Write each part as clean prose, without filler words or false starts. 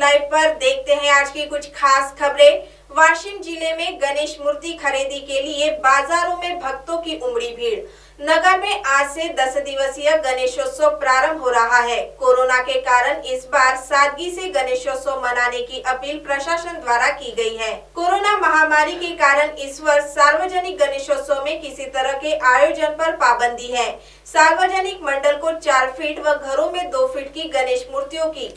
Live पर देखते हैं आज की कुछ खास खबरें। वाशिम जिले में गणेश मूर्ति खरीदी के लिए बाजारों में भक्तों की उमड़ी भीड़। नगर में आज से 10 दिवसीय गणेशोत्सव प्रारंभ हो रहा है। कोरोना के कारण इस बार सादगी से गणेशोत्सव मनाने की अपील प्रशासन द्वारा की गई है। कोरोना महामारी के कारण इस वर्ष सार्वजनिक गणेशोत्सव में किसी तरह के आयोजन पर पाबंदी है। सार्वजनिक मंडल को 4 फीट व घरों में 2 फीट की गणेश मूर्तियों की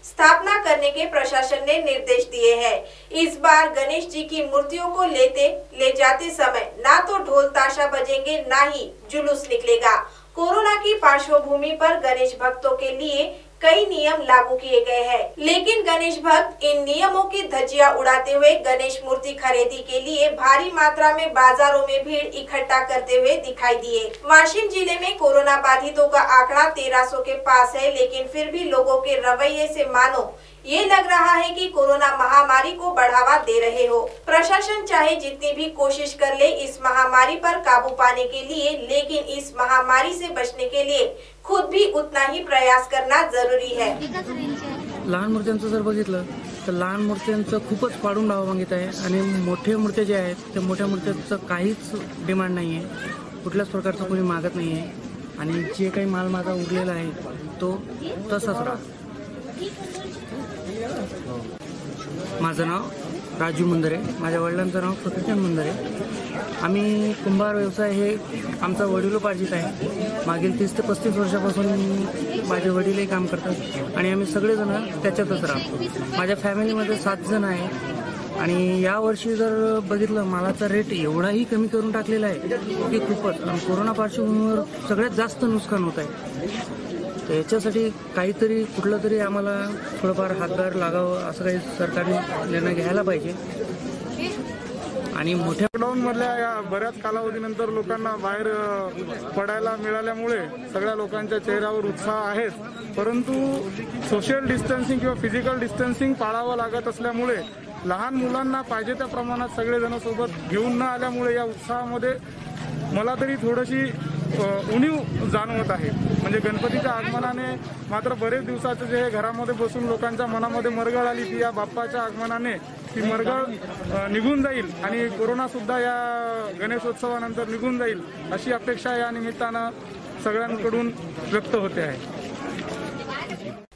स्थापना करने के प्रशासन ने निर्देश दिए हैं। इस बार गणेश जी की मूर्तियों को ले जाते समय ना तो ढोल ताशा बजेंगे, ना ही जुलूस निकलेगा। कोरोना की पार्श्वभूमि पर गणेश भक्तों के लिए कई नियम लागू किए गए हैं, लेकिन गणेश भक्त इन नियमों की धज्जियां उड़ाते हुए गणेश मूर्ति खरीदी के लिए भारी मात्रा में बाजारों में भीड़ इकट्ठा करते हुए दिखाई दिए। वाशिम जिले में कोरोना बाधितों का आंकड़ा 1300 के पास है, लेकिन फिर भी लोगों के रवैये से मानो ये लग रहा है कि कोरोना महामारी को बढ़ावा दे रहे हो। प्रशासन चाहे जितनी भी कोशिश कर ले इस महामारी पर काबू पाने के लिए, लेकिन इस महामारी से बचने के लिए खुद भी उतना ही प्रयास करना जरुरी है। लहान मूर्त्यांचं जर बघितलं तर लहान मूर्त्यांचं खूपच पाडून भाव मागित आहे आणि मोठे मूर्त्या जे आहेत त्या मोठ्या मूर्त्यांचं काहीच डिमांड नाही आहे, कुठल्याच प्रकारचं कोणी मागत नाही आहे आणि जे काही माल माझा उरलेला आहे तो तसाच राहतो। माझं नाव राजू मंदरे, माझ्या वडिलांचं नाव सत्यचंद मंदरे। आम्ही कुंभार व्यवसाय हे आमचा वडिलोपार्जित आहे। मागील 30 ते 35 वर्षापासून माझे वडीलही काम करतात आणि आम्ही सगळेजण त्याच्यातच राहतो। माझ्या फॅमिलीमध्ये 7 जण आहे आणि या वर्षी जर बघितलं मालाचा रेट एवढाही कमी करून टाकलेला आहे की खूपच, कोरोना पार्श्वभूमीवर सगळ्यात जास्त नुकसान होत आहे। तर याच्यासाठी काहीतरी कुठलं तरी आम्हाला थोडंफार हातभार लागावं असं काही सरकारने निर्णय घ्यायला पाहिजे। आणि मोठ्या लॉकडाऊनमधल्या या बऱ्याच कालावधीनंतर लोकांना बाहेर पडायला मिळाल्यामुळे सगळ्या लोकांच्या चेहऱ्यावर उत्साह आहेच, परंतु सोशल डिस्टन्सिंग किंवा फिजिकल डिस्टन्सिंग पाळावं लागत असल्यामुळे लहान मुलांना पाहिजे त्या प्रमाणात सगळेजण सोबत घेऊन न आल्यामुळे या उत्साहामध्ये मला तरी थोडीशी उणीव जाणवत आहे। म्हणजे गणपतीच्या आगमनाने मात्र बरेच दिवसाचं जे घरामध्ये बसून लोकांच्या मनामध्ये मरगळ आली ती या बाप्पाच्या आगमनाने ती मरगळ निघून जाईल आणि कोरोना सुद्धा या गणेशोत्सवानंतर निघून जाईल अशी अपेक्षा या निमित्तानं सगळ्यांकडून व्यक्त होते आहे।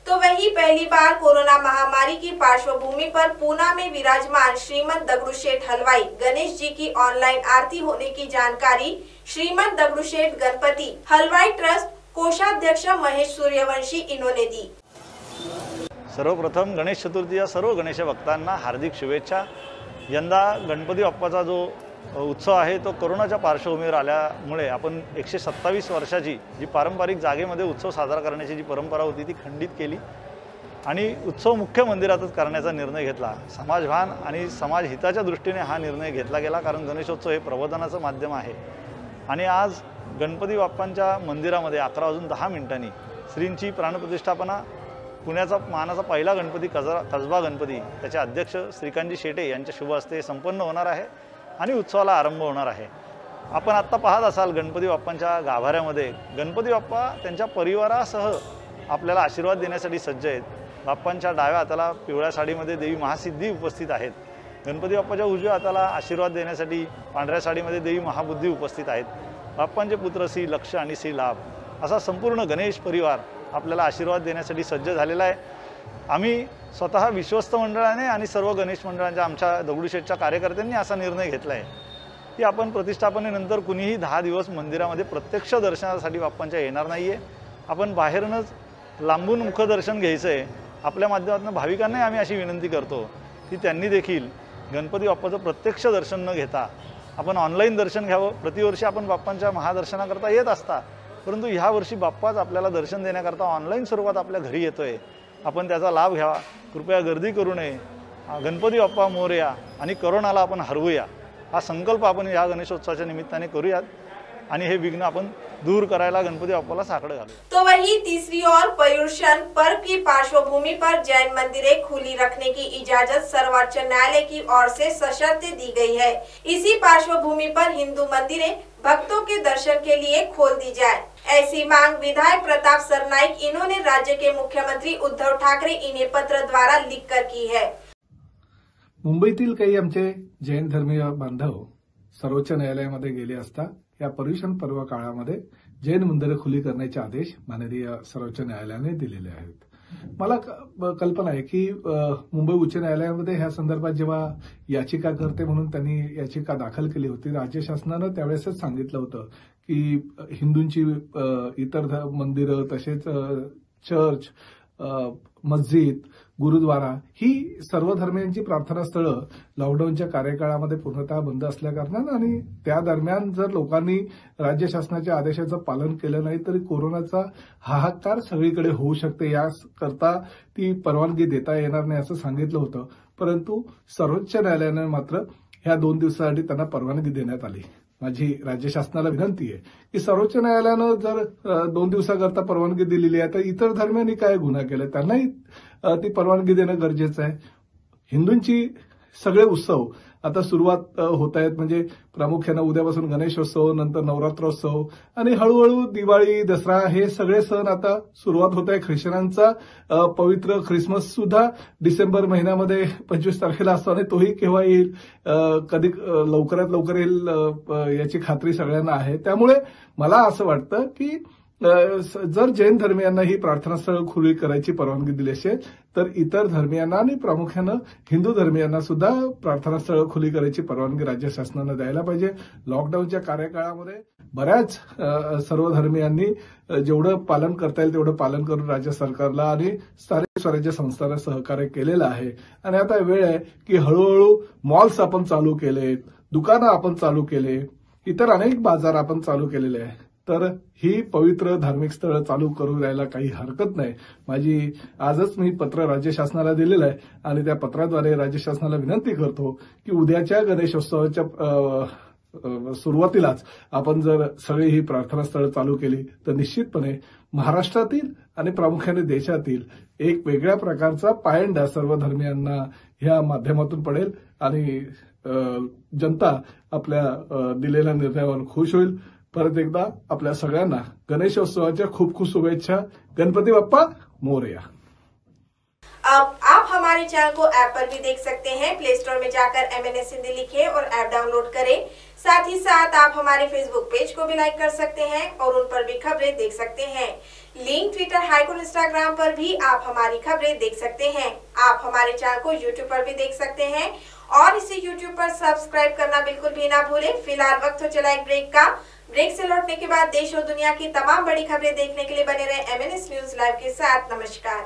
तो वही पहली बार कोरोना महामारी की पार्श्वभूमि पर पूना में विराजमान श्रीमंत दगड़ूशेठ हलवाई गणेश जी की ऑनलाइन आरती होने की जानकारी श्रीमंत दगड़ूशेठ गणपति हलवाई ट्रस्ट कोषाध्यक्ष महेश सूर्यवंशी इन्होंने दी। सर्वप्रथम गणेश चतुर्थी या सर्व गणेश भक्तांना हार्दिक शुभेच्छा। यंदा गणपती बाप्पाचा जो उत्सव आहे तो कोरोनाच्या पार्श्वभूमीवर आल्यामुळे आपण 127 वर्षाची जी पारंपरिक जागेमध्ये उत्सव साजरा करण्याची जी परंपरा होती ती खंडित केली आणि उत्सव मुख्य मंदिरातच करण्याचा निर्णय घेतला। समाजभान आणि समाजहिताच्या दृष्टीने हा निर्णय घेतला गेला, कारण गणेशोत्सव हे प्रबोधनाचं माध्यम आहे आणि आज गणपती बाप्पांच्या मंदिरामध्ये 11:10 श्रींची प्राणप्रतिष्ठापना पुण्याचा मानाचा पहिला गणपती कसबा गणपती त्याचे अध्यक्ष श्रीकांतजी शेटे यांच्या शुभ हस्ते संपन्न होणार आहे आणि उत्सवाला आरंभ होणार आहे। आपण आत्ता पाहत असाल गणपती बाप्पांच्या गाभाऱ्यामध्ये गणपती बाप्पा त्यांच्या परिवारासह आपल्याला आशीर्वाद देण्यासाठी सज्ज आहेत। बाप्पांच्या डाव्या हाताला पिवळ्या साडीमध्ये देवी महासिद्धी उपस्थित आहेत। गणपती बाप्पाच्या उजव्या हाताला आशीर्वाद देण्यासाठी पांढऱ्या साडीमध्ये देवी महाबुद्धी उपस्थित आहेत। बाप्पांचे पुत्र श्री लक्ष आणि श्री लाभ असा संपूर्ण गणेश परिवार आपल्याला आशीर्वाद देण्यासाठी सज्ज झालेला आहे। आम्ही स्वतः विश्वस्त मंडळाने आणि सर्व गणेश मंडळांच्या आमच्या दगडूशेठच्या कार्यकर्त्यांनी असा निर्णय घेतला आहे की आपण प्रतिष्ठापनेनंतर कुणीही 10 दिवस मंदिरामध्ये प्रत्यक्ष दर्शनासाठी बाप्पांच्या येणार नाही आहे। आपण बाहेरूनच लांबून मुखदर्शन घ्यायचं आहे। आपल्या माध्यमातून भाविकांना आम्ही अशी विनंती करतो की त्यांनी देखील गणपती बाप्पाचं प्रत्यक्ष दर्शन न घेता आपण ऑनलाईन दर्शन घ्यावं। प्रतिवर्षी आपण बाप्पांच्या महादर्शनाकरता येत असता, परंतु ह्या वर्षी बाप्पाच आपल्याला दर्शन देण्याकरता ऑनलाईन स्वरूपात आपल्या घरी येतोय। आपण त्याचा लाभ घ्यावा, कृपया गर्दी करू नये। गणपती बाप्पा मोरया आणि कोरोनाला आपण हरवूया हा संकल्प आपण या गणेशोत्सवाच्या निमित्ताने करूयात आणि हे विघ्न आपण दूर करायला गणपती बाप्पाला साकडं घालू। तो वही तीसरी ओर पर्युषण पर्व की पार्श्वभूमि पर जैन मंदिरें खुली रखने की इजाजत सर्वोच्च न्यायालय की ओर से सशर्त दी गई है। इसी पार्श्वभूमि पर हिंदू मंदिरें भक्तों के दर्शन के लिए खोल दी जाए, ऐसी मांग विधायक प्रताप सरनाईक इन्होंने राज्य के मुख्यमंत्री उद्धव ठाकरे इन्हें पत्र द्वारा लिखकर की है। मुंबईतील काही आमचे जैन धर्मीय बांधव सर्वोच्च न्यायालयामध्ये गेले असता या पर्युषण पर्व काळामध्ये जैन मंदिरे खुली करण्याचे आदेश माननीय सर्वोच्च न्यायालयाने दिलेले आहेत। मला कल्पना आहे की मुंबई उच्च न्यायालयामध्ये ह्या संदर्भात जेव्हा याचिकाकर्ते म्हणून त्यांनी याचिका दाखल केली होती, राज्य शासनानं त्यावेळेसच सांगितलं होतं की हिंदूंची इतर मंदिरं तसेच चर्च, मस्जिद, गुरुद्वारा ही सर्व धर्मियांची प्रार्थनास्थळं लॉकडाऊनच्या कार्यकाळामध्ये पूर्णतः बंद असल्याकारणानं आणि त्या दरम्यान जर लोकांनी राज्य शासनाच्या आदेशाचं पालन केलं नाही तरी कोरोनाचा हाहाकार सगळीकडे होऊ शकते, याकरता ती परवानगी देता येणार नाही असं सांगितलं होतं। परंतु सर्वोच्च न्यायालयाने मात्र ह्या 2 दिवसासाठी त्यांना परवानगी देण्यात आली। माझी राज्य शासनाला विनंती आहे की सर्वोच्च न्यायालयानं जर 2 दिवसाकरता परवानगी दिलेली आहे तर इतर धर्मियांनी काय गुन्हा केला, त्यांनाही ती परवानगी देणं गरजेचं आहे। हिंदूंची सगळे उत्सव आता सुरुवात होत आहेत, म्हणजे प्रामुख्यानं उद्यापासून गणेशोत्सव, नंतर नवरात्रोत्सव आणि हळूहळू दिवाळी, दसरा हे सगळे सण आता सुरुवात होत आहे। ख्रिश्चनांचा पवित्र ख्रिसमस सुद्धा डिसेंबर महिन्यामध्ये 25 तारखेला असतो आणि तोही केव्हा येईल, कधी लवकरात लवकर येईल याची खात्री सगळ्यांना आहे। त्यामुळे मला असं वाटतं की जर जैन धर्मियांना ही प्रार्थनास्थळ खुली करायची परवानगी दिली असेल तर इतर धर्मियांना आणि प्रामुख्यानं हिंदू धर्मियांना सुद्धा प्रार्थनास्थळ खुली करायची परवानगी राज्य शासनानं द्यायला पाहिजे। लॉकडाऊनच्या कार्यकाळामध्ये बऱ्याच सर्व धर्मियांनी जेवढं पालन करता येईल तेवढं पालन करून राज्य सरकारला आणि स्थानिक स्वराज्य संस्थांना सहकार्य केलेलं आहे आणि आता वेळ आहे की हळूहळू मॉल्स आपण चालू केले, दुकानं आपण चालू केले, इतर अनेक बाजार आपण चालू केलेले आहे, तर ही पवित्र धार्मिक स्थळं चालू करू द्यायला काही हरकत नाही। आजच मी पत्र राज्य शासनाला दिलेलं आहे आणि त्या पत्राद्वारे राज्य शासनाला विनंती करतो की उद्याच्या गणेशोत्सवाच्या सुरुवातीलाच आपण जर सगळी ही प्रार्थनास्थळं चालू केली तर निश्चितपणे महाराष्ट्रातील आणि प्रामुख्याने देशातील एक वेगळ्या प्रकारचा पायंडा सर्व धर्मियांना ह्या माध्यमातून पडेल आणि जनता आपल्या दिलेल्या निर्णयावर खुश होईल। परत एकदा आपल्या सगळ्यांना गणेशोत्सवाच्या खूप खूप शुभेच्छा। गणपति बप्पा मोरया। अब आप हमारे चैनल को ऐप पर भी देख सकते हैं। प्ले स्टोर में जाकर MNS हिंदी लिखें और ऐप डाउनलोड करें। साथ ही साथ आप हमारे फेसबुक पेज को भी लाइक कर सकते हैं और उन पर भी खबरें देख सकते हैं। लिंक ट्विटर, हाइक और इंस्टाग्राम पर भी आप हमारी खबरें देख सकते हैं। आप हमारे चैनल को यूट्यूब पर भी देख सकते हैं और इसे यूट्यूब पर सब्सक्राइब करना बिल्कुल भी ना भूलें। फिलहाल वक्त हो चला एक ब्रेक का। ब्रेक से लौटने के बाद देश और दुनिया की तमाम बड़ी खबरें देखने के लिए बने रहे MNS न्यूज लाइव के साथ। नमस्कार।